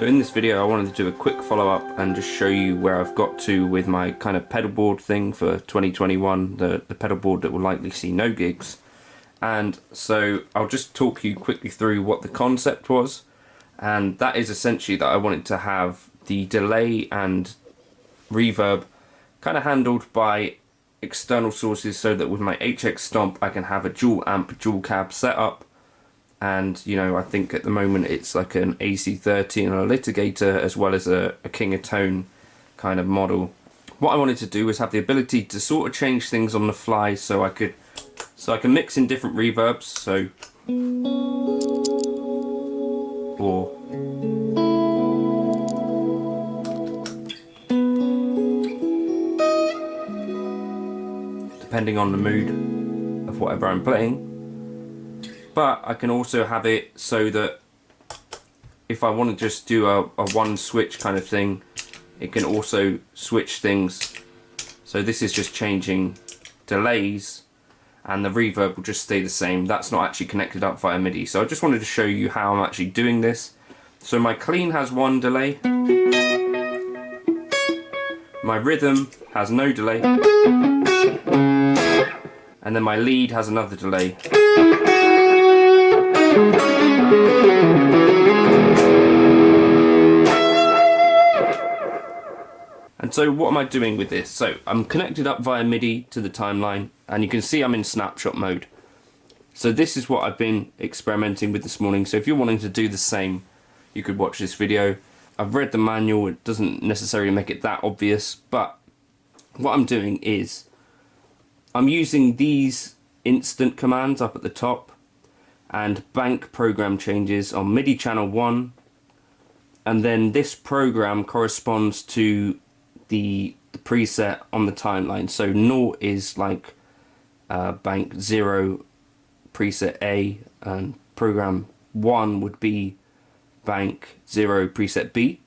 in this video I wanted to do a quick follow-up and just show you where I've got to with my kind of pedal board thing for 2021, the pedal board that will likely see no gigs. And so I'll just talk you quickly through what the concept was, and that is essentially that I wanted to have the delay and reverb kind of handled by external sources, so that with my HX Stomp I can have a dual amp, dual cab setup. And you know, I think at the moment it's like an AC30 and a litigator as well as a King of Tone kind of model. What I wanted to do was have the ability to sort of change things on the fly, so I can mix in different reverbs, so or depending on the mood of whatever I'm playing. But I can also have it so that if I want to just do a one switch kind of thing, it can also switch things. So this is just changing delays and the reverb will just stay the same. That's not actually connected up via MIDI. So I just wanted to show you how I'm actually doing this. So my clean has one delay. My rhythm has no delay. And then my lead has another delay. And so what am I doing with this? So I'm connected up via MIDI to the timeline, and you can see I'm in snapshot mode. So this is what I've been experimenting with this morning. So if you're wanting to do the same, you could watch this video. I've read the manual, it doesn't necessarily make it that obvious, but what I'm doing is I'm using these instant commands up at the top and bank program changes on MIDI channel 1, and then this program corresponds to the preset on the timeline. So 0 is like bank 0 preset A, and program 1 would be bank 0 preset B.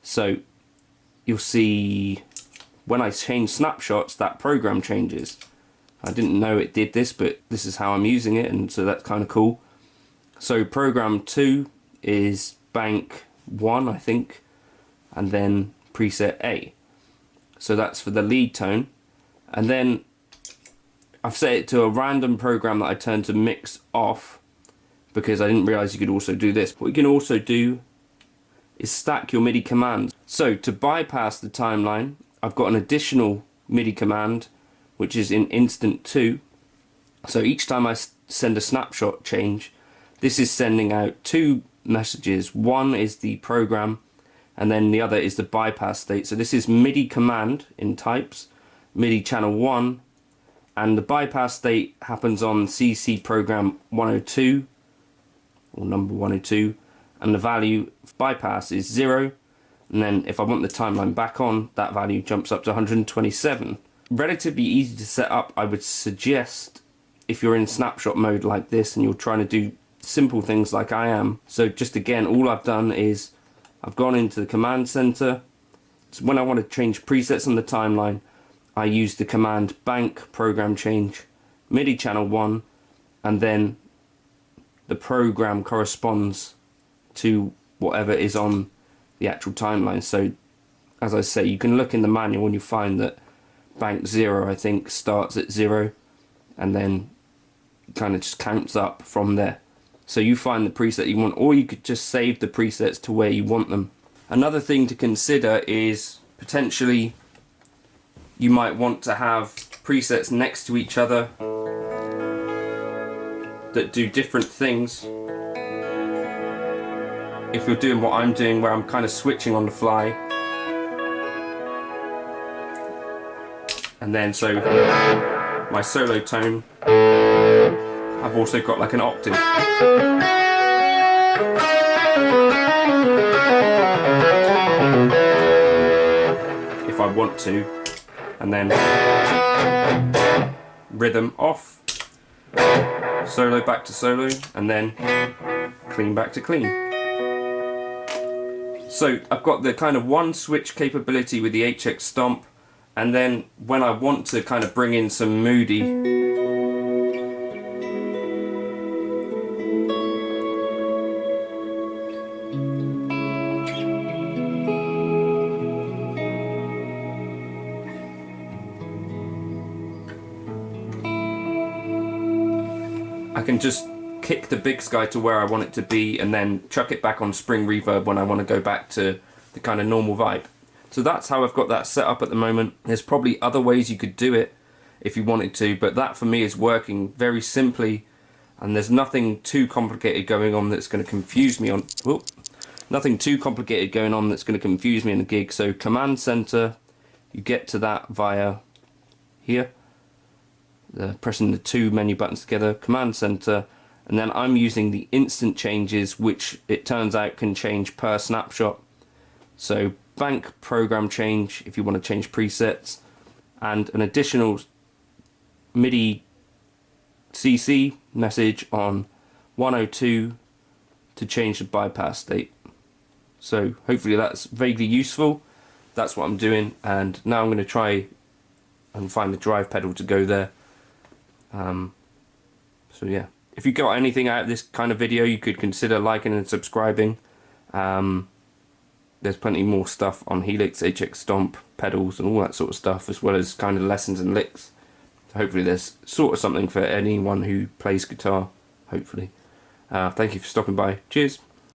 So you'll see when I change snapshots that program changes. I didn't know it did this, but this is how I'm using it, and so that's kind of cool. So program 2 is bank 1, I think, and then preset A. So that's for the lead tone. And then I've set it to a random program that I turned to mix off, because I didn't realize you could also do this. What you can also do is stack your MIDI commands. So to bypass the timeline, I've got an additional MIDI command which is in instant 2. So each time I send a snapshot change, this is sending out 2 messages. One is the program, and then the other is the bypass state. So this is MIDI command in types, MIDI channel 1, and the bypass state happens on CC program 102, or number 102, and the value of bypass is 0. And then if I want the timeline back on, that value jumps up to 127. Relatively easy to set up, I would suggest, if you're in snapshot mode like this and you're trying to do simple things like I am. So just again, all I've done is I've gone into the command center. So when I want to change presets on the timeline, I use the command bank program change MIDI channel 1, and then the program corresponds to whatever is on the actual timeline. So as I say, you can look in the manual and you find that bank 0 I think starts at 0 and then kind of just counts up from there. So you find the preset you want, or you could just save the presets to where you want them. Another thing to consider is potentially you might want to have presets next to each other that do different things. If you're doing what I'm doing, where I'm kind of switching on the fly, and then so my solo tone, I've also got like an octave. If I want to, and then rhythm off, solo back to solo, and then clean back to clean. So I've got the kind of one switch capability with the HX Stomp, and then when I want to kind of bring in some moody, can just kick the big sky to where I want it to be and then chuck it back on spring reverb when I want to go back to the kind of normal vibe. So that's how I've got that set up at the moment. There's probably other ways you could do it if you wanted to, but that for me is working very simply, and there's nothing too complicated going on that's going to confuse me on nothing too complicated going on that's going to confuse me in the gig. So command center, you get to that via here, pressing the two menu buttons together, command center, and then I'm using the instant changes, which it turns out can change per snapshot. So bank program change if you want to change presets, and an additional MIDI CC message on 102 to change the bypass state. So hopefully that's vaguely useful. That's what I'm doing, and now I'm going to try and find the drive pedal to go there. So yeah, if you got anything out of this kind of video, you could consider liking and subscribing. There's plenty more stuff on Helix, HX Stomp, pedals and all that sort of stuff, as well as kind of lessons and licks. So hopefully there's sort of something for anyone who plays guitar, hopefully. Thank you for stopping by. Cheers.